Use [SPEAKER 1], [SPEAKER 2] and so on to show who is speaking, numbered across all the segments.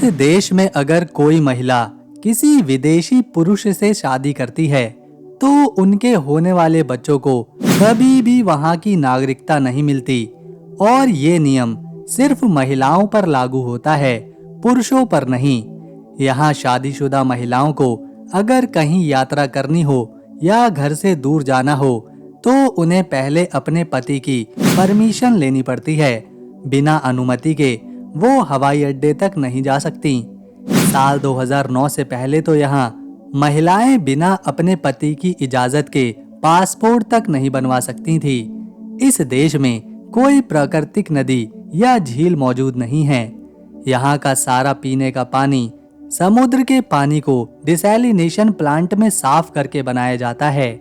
[SPEAKER 1] इस देश में अगर कोई महिला किसी विदेशी पुरुष से शादी करती है तो उनके होने वाले बच्चों को कभी भी वहां की नागरिकता नहीं मिलती और ये नियम सिर्फ महिलाओं पर लागू होता है, पुरुषों पर नहीं। यहाँ शादीशुदा महिलाओं को अगर कहीं यात्रा करनी हो या घर से दूर जाना हो तो उन्हें पहले अपने पति की परमिशन लेनी पड़ती है। बिना अनुमति के वो हवाई अड्डे तक नहीं जा सकती। साल 2009 से पहले तो यहाँ महिलाएं बिना अपने पति की इजाजत के पासपोर्ट तक नहीं बनवा सकती थी। इस देश में कोई प्राकृतिक नदी या झील मौजूद नहीं है। यहाँ का सारा पीने का पानी समुद्र के पानी को डिसैलिनेशन प्लांट में साफ करके बनाया जाता है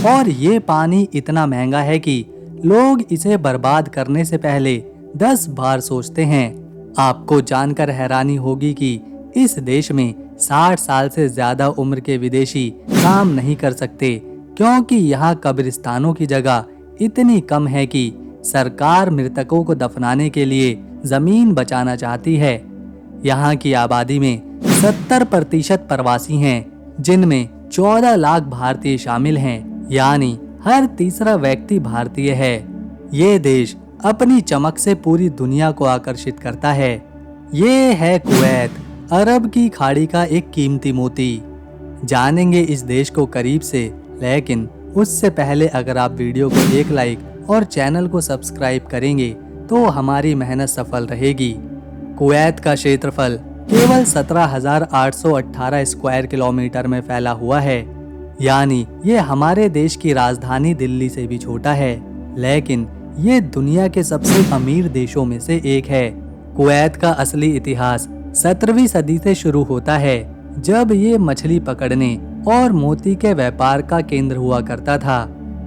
[SPEAKER 1] और ये पानी इतना महंगा है कि लोग इसे बर्बाद करने से पहले 10 बार सोचते हैं। आपको जानकर हैरानी होगी कि इस देश में 60 साल से ज्यादा उम्र के विदेशी काम नहीं कर सकते क्योंकि यहाँ कब्रिस्तानों की जगह इतनी कम है कि सरकार मृतकों को दफनाने के लिए जमीन बचाना चाहती है। यहाँ की आबादी में 70% प्रवासी हैं, जिनमें 14 लाख भारतीय शामिल हैं, यानी हर तीसरा व्यक्ति भारतीय है। ये देश अपनी चमक से पूरी दुनिया को आकर्षित करता है। ये है कुवैत, अरब की खाड़ी का एक कीमती मोती। जानेंगे इस देश को करीब से, लेकिन उससे पहले अगर आप वीडियो को एक लाइक और चैनल को सब्सक्राइब करेंगे तो हमारी मेहनत सफल रहेगी। कुवैत का क्षेत्रफल केवल 17,818 स्क्वायर किलोमीटर में फैला हुआ है, यानी ये हमारे देश की राजधानी दिल्ली से भी छोटा है, लेकिन ये दुनिया के सबसे अमीर देशों में से एक है। कुवैत का असली इतिहास 17वीं सदी से शुरू होता है, जब ये मछली पकड़ने और मोती के व्यापार का केंद्र हुआ करता था।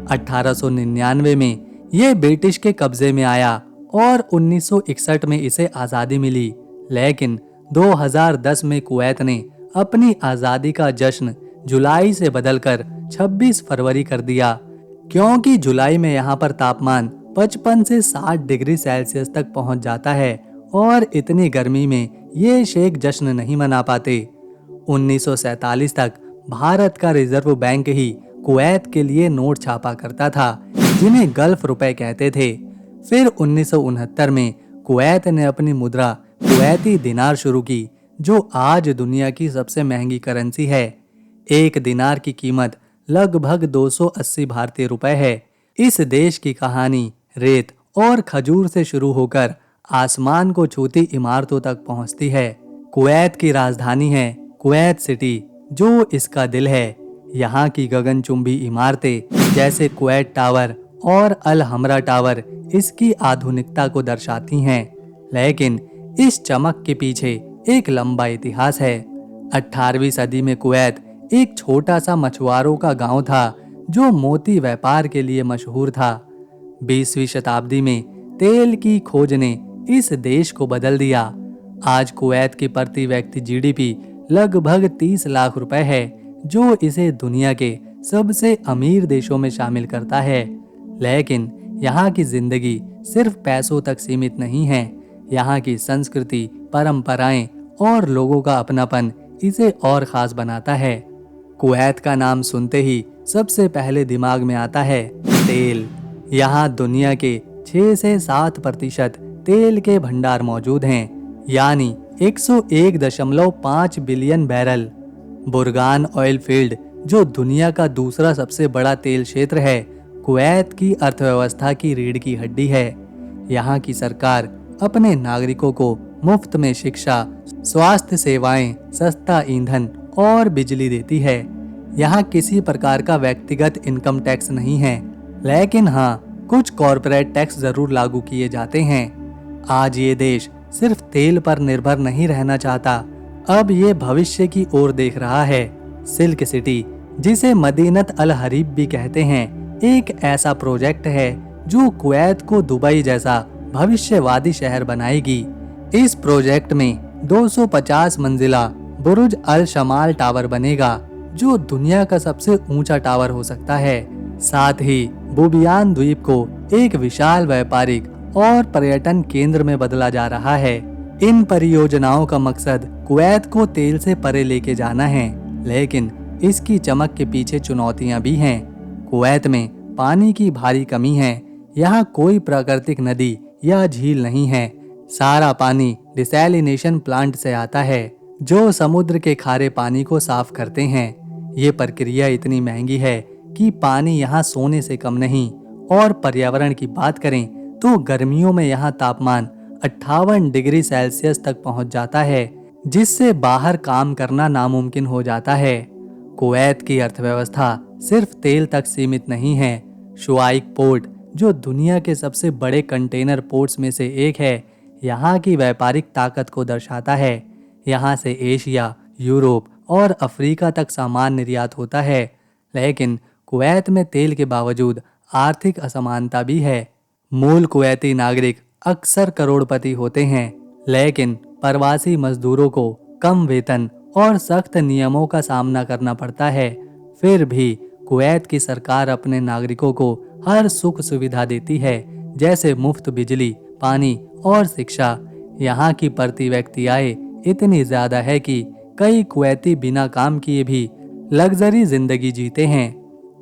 [SPEAKER 1] 1899 में ये ब्रिटिश के कब्जे में आया और 1961 में इसे आज़ादी मिली, लेकिन 2010 में कुवैत ने अपनी आज़ादी का जश्न जुलाई से बदलकर 26 फरवरी कर दिया, क्योंकि जुलाई में यहाँ पर तापमान 55 से 60 डिग्री सेल्सियस तक पहुँच जाता है और इतनी गर्मी में ये शेख जश्न नहीं मना पाते। 1947 तक भारत का रिजर्व बैंक ही कुवैत के लिए नोट छापा करता था, जिन्हें गल्फ रुपए कहते थे। फिर 1969 में कुवैत ने अपनी मुद्रा कुवैती दिनार शुरू की, जो आज दुनिया की सबसे महंगी करेंसी है। एक दिनार की कीमत लगभग 280 भारतीय रुपए है। इस देश की कहानी रेत और खजूर से शुरू होकर आसमान को छूती इमारतों तक पहुंचती है। कुवैत की राजधानी है कुवैत सिटी, जो इसका दिल है। यहाँ की गगनचुंबी इमारतें जैसे कुवैत टावर और अल हमरा टावर इसकी आधुनिकता को दर्शाती हैं, लेकिन इस चमक के पीछे एक लंबा इतिहास है। 18वीं सदी में कुवैत एक छोटा सा मछुआरों का गांव था जो मोती व्यापार के लिए मशहूर था। 20वीं शताब्दी में तेल की खोज ने इस देश को बदल दिया। आज कुवैत की प्रति व्यक्ति जीडीपी लगभग 30 लाख रुपए है, जो इसे दुनिया के सबसे अमीर देशों में शामिल करता है। लेकिन यहाँ की जिंदगी सिर्फ पैसों तक सीमित नहीं है। यहाँ की संस्कृति, परंपराएं और लोगों का अपनापन इसे और खास बनाता है। कुवैत का नाम सुनते ही सबसे पहले दिमाग में आता है तेल। यहाँ दुनिया के 6 से 7% तेल के भंडार मौजूद हैं, यानी 101.5 बिलियन बैरल। बुर्गान ऑयल फील्ड, जो दुनिया का दूसरा सबसे बड़ा तेल क्षेत्र है, कुवैत की अर्थव्यवस्था की रीढ़ की हड्डी है। यहाँ की सरकार अपने नागरिकों को मुफ्त में शिक्षा, स्वास्थ्य सेवाएं, सस्ता ईंधन और बिजली देती है। यहाँ किसी प्रकार का व्यक्तिगत इनकम टैक्स नहीं है, लेकिन हाँ, कुछ कॉरपोरेट टैक्स जरूर लागू किए जाते हैं। आज ये देश सिर्फ तेल पर निर्भर नहीं रहना चाहता, अब ये भविष्य की ओर देख रहा है। सिल्क सिटी, जिसे मदीनत अल हरीब भी कहते हैं, एक ऐसा प्रोजेक्ट है जो कुवैत को दुबई जैसा भविष्यवादी शहर बनाएगी। इस प्रोजेक्ट में 250 मंजिला बुर्ज अल शमाल टावर बनेगा, जो दुनिया का सबसे ऊंचा टावर हो सकता है। साथ ही बुबियान द्वीप को एक विशाल व्यापारिक और पर्यटन केंद्र में बदला जा रहा है। इन परियोजनाओं का मकसद कुवैत को तेल से परे लेके जाना है, लेकिन इसकी चमक के पीछे चुनौतियां भी हैं। कुवैत में पानी की भारी कमी है। यहाँ कोई प्राकृतिक नदी या झील नहीं है। सारा पानी डिसैलिनेशन प्लांट से आता है, जो समुद्र के खारे पानी को साफ करते हैं। ये प्रक्रिया इतनी महंगी है कि पानी यहाँ सोने से कम नहीं। और पर्यावरण की बात करें तो गर्मियों में यहाँ तापमान 58 डिग्री सेल्सियस तक पहुँच जाता है, जिससे बाहर काम करना नामुमकिन हो जाता है। कुवैत की अर्थव्यवस्था सिर्फ तेल तक सीमित नहीं है। शुआइक पोर्ट, जो दुनिया के सबसे बड़े कंटेनर पोर्ट्स में से एक है, यहाँ की व्यापारिक ताकत को दर्शाता है। यहाँ से एशिया, यूरोप और अफ्रीका तक सामान निर्यात होता है। लेकिन कुवैत में तेल के बावजूद आर्थिक असमानता भी है। मूल कुवैती नागरिक अक्सर करोड़पति होते हैं, लेकिन प्रवासी मजदूरों को कम वेतन और सख्त नियमों का सामना करना पड़ता है। फिर भी कुवैत की सरकार अपने नागरिकों को हर सुख सुविधा देती है, जैसे मुफ्त बिजली, पानी और शिक्षा। यहाँ की प्रति व्यक्ति आय इतनी ज्यादा है कि कई कुवैती बिना काम किए भी लग्जरी जिंदगी जीते हैं।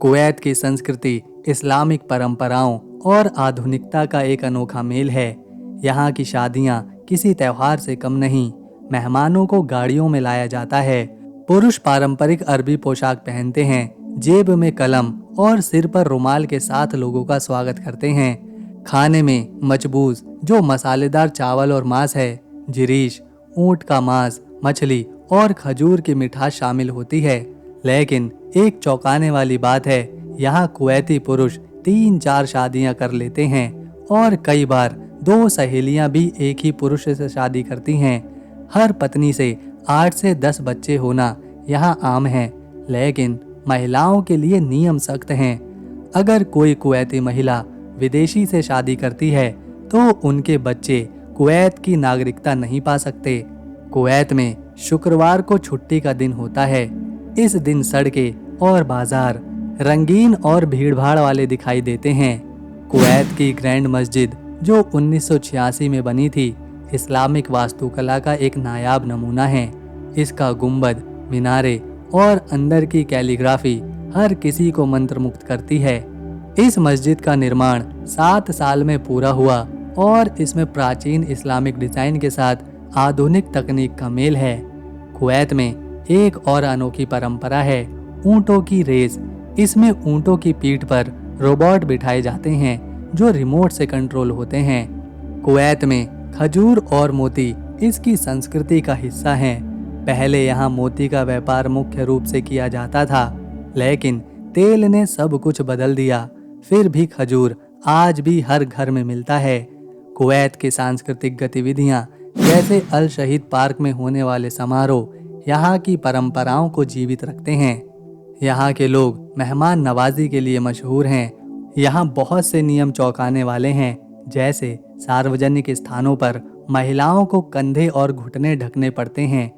[SPEAKER 1] कुवैत की संस्कृति इस्लामिक परंपराओं और आधुनिकता का एक अनोखा मेल है। यहाँ की शादियाँ किसी त्योहार से कम नहीं। मेहमानों को गाड़ियों में लाया जाता है। पुरुष पारंपरिक अरबी पोशाक पहनते हैं, जेब में कलम और सिर पर रुमाल के साथ लोगों का स्वागत करते हैं। खाने में मचबूज, जो मसालेदार चावल और मांस है, जिरीश, ऊंट का मांस, मछली और खजूर की मिठास शामिल होती है। लेकिन एक चौंकाने वाली बात है, यहाँ कुवैती पुरुष 3-4 शादियां कर लेते हैं और कई बार 2 सहेलियां भी एक ही पुरुष से शादी करती हैं। हर पत्नी से 8 से 10 बच्चे होना यहाँ आम है, लेकिन महिलाओं के लिए नियम सख्त हैं। अगर कोई कुवैती महिला विदेशी से शादी करती है तो उनके बच्चे कुवैत की नागरिकता नहीं पा सकते। कुवैत में शुक्रवार को छुट्टी का दिन होता है। इस दिन सड़कें और बाजार रंगीन और भीड़भाड़ वाले दिखाई देते हैं। कुवैत की ग्रैंड मस्जिद, जो 1986 में बनी थी, इस्लामिक वास्तुकला का एक नायाब नमूना है। इसका गुंबद, मीनारे और अंदर की कैलीग्राफी हर किसी को मंत्रमुग्ध करती है। इस मस्जिद का निर्माण 7 साल में पूरा हुआ और इसमें प्राचीन इस्लामिक डिजाइन के साथ आधुनिक तकनीक का मेल है। कुवैत में एक और अनोखी परंपरा है, ऊंटों की रेस। इसमें ऊंटों की पीठ पर रोबोट बिठाए जाते हैं जो रिमोट से कंट्रोल होते हैं। कुवैत में खजूर और मोती इसकी संस्कृति का हिस्सा हैं। पहले यहाँ मोती का व्यापार मुख्य रूप से किया जाता था, लेकिन तेल ने सब कुछ बदल दिया। फिर भी खजूर आज भी हर घर में मिलता है। कुवैत की सांस्कृतिक गतिविधियां, जैसे अल शहीद पार्क में होने वाले समारोह, यहाँ की परंपराओं को जीवित रखते हैं। यहाँ के लोग मेहमान नवाजी के लिए मशहूर हैं। यहाँ बहुत से नियम चौंकाने वाले हैं, जैसे सार्वजनिक स्थानों पर महिलाओं को कंधे और घुटने ढकने पड़ते हैं,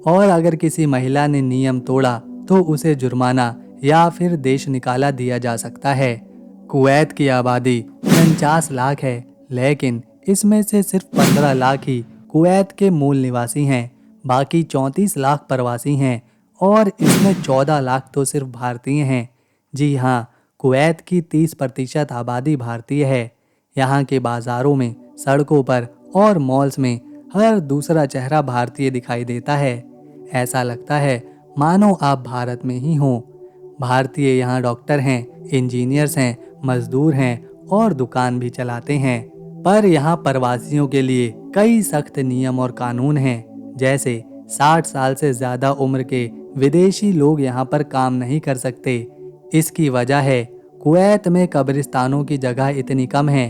[SPEAKER 1] और अगर किसी महिला ने नियम तोड़ा तो उसे जुर्माना या फिर देश निकाला दिया जा सकता है। कुवैत की आबादी 49 लाख है, लेकिन इसमें से सिर्फ 15 लाख ही कुवैत के मूल निवासी हैं। बाकी 34 लाख प्रवासी हैं और इसमें 14 लाख तो सिर्फ भारतीय हैं। जी हाँ, कुवैत की 30% आबादी भारतीय है। यहाँ के बाजारों में, सड़कों पर और मॉल्स में हर दूसरा चेहरा भारतीय दिखाई देता है। ऐसा लगता है मानो आप भारत में ही हों। भारतीय यहाँ डॉक्टर हैं, इंजीनियर्स हैं, मजदूर हैं और दुकान भी चलाते हैं। पर यहाँ प्रवासियों के लिए कई सख्त नियम और कानून हैं, जैसे 60 साल से ज्यादा उम्र के विदेशी लोग यहाँ पर काम नहीं कर सकते। इसकी वजह है कुवैत में कब्रिस्तानों की जगह इतनी कम है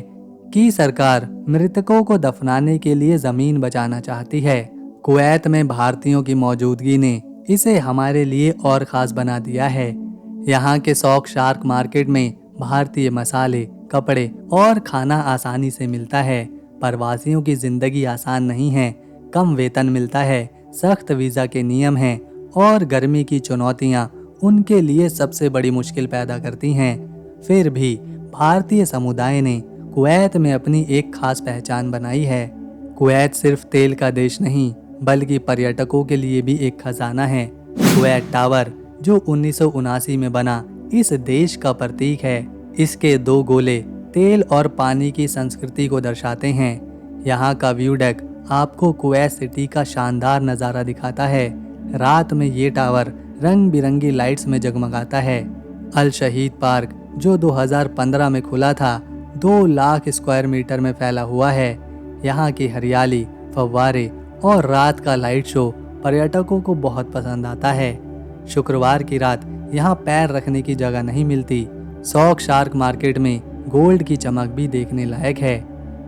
[SPEAKER 1] कि सरकार मृतकों को दफनाने के लिए जमीन बचाना चाहती है। कुवैत में भारतीयों की मौजूदगी ने इसे हमारे लिए और खास बना दिया है। यहाँ के सौक शार्क मार्केट में भारतीय मसाले, कपड़े और खाना आसानी से मिलता है। प्रवासियों की जिंदगी आसान नहीं है, कम वेतन मिलता है, सख्त वीजा के नियम हैं और गर्मी की चुनौतियाँ उनके लिए सबसे बड़ी मुश्किल पैदा करती हैं। फिर भी भारतीय समुदाय ने कुवैत में अपनी एक खास पहचान बनाई है। कुवैत सिर्फ तेल का देश नहीं बल्कि पर्यटकों के लिए भी एक खजाना है। कुवैत टावर जो 1979 में बना इस देश का प्रतीक है। इसके 2 गोले तेल और पानी की संस्कृति को दर्शाते हैं। यहाँ का व्यू डेक आपको कुवैत सिटी का शानदार नज़ारा दिखाता है। रात में ये टावर रंग बिरंगी लाइट्स में जगमगाता है। अल शहीद पार्क जो 2015 में खुला था 2 लाख स्क्वायर मीटर में फैला हुआ है। यहाँ की हरियाली, फव्वारे और रात का लाइट शो पर्यटकों को बहुत पसंद आता है। शुक्रवार की रात यहाँ पैर रखने की जगह नहीं मिलती। सौक शार्क मार्केट में गोल्ड की चमक भी देखने लायक है।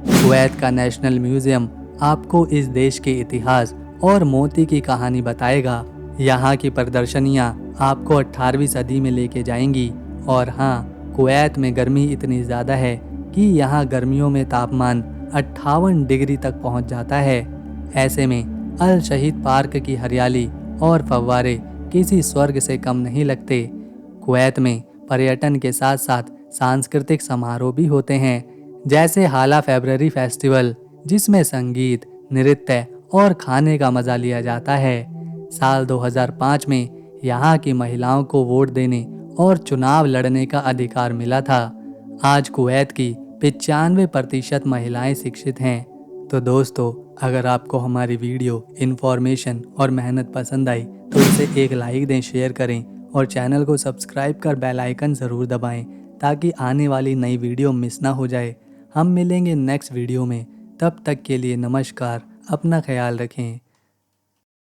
[SPEAKER 1] कुवैत का नेशनल म्यूजियम आपको इस देश के इतिहास और मोती की कहानी बताएगा। यहाँ की प्रदर्शनियाँ आपको 18वीं सदी में लेके जाएंगी। और हाँ, कुवैत में गर्मी इतनी ज़्यादा है कि यहाँ गर्मियों में तापमान 58 डिग्री तक पहुँच जाता है। ऐसे में अल शहीद पार्क की हरियाली और फव्वारे किसी स्वर्ग से कम नहीं लगते। कुवैत में पर्यटन के साथ साथ सांस्कृतिक समारोह भी होते हैं, जैसे हाला फरवरी फेस्टिवल, जिसमें संगीत, नृत्य और खाने का मजा लिया जाता है। साल 2005 में यहाँ की महिलाओं को वोट देने और चुनाव लड़ने का अधिकार मिला था। आज कुवैत की 95% महिलाएं शिक्षित हैं। तो दोस्तों, अगर आपको हमारी वीडियो, इन्फॉर्मेशन और मेहनत पसंद आई तो इसे एक लाइक दें, शेयर करें और चैनल को सब्सक्राइब कर बेल आइकन ज़रूर दबाएं ताकि आने वाली नई वीडियो मिस ना हो जाए। हम मिलेंगे नेक्स्ट वीडियो में। तब तक के लिए नमस्कार, अपना ख्याल रखें।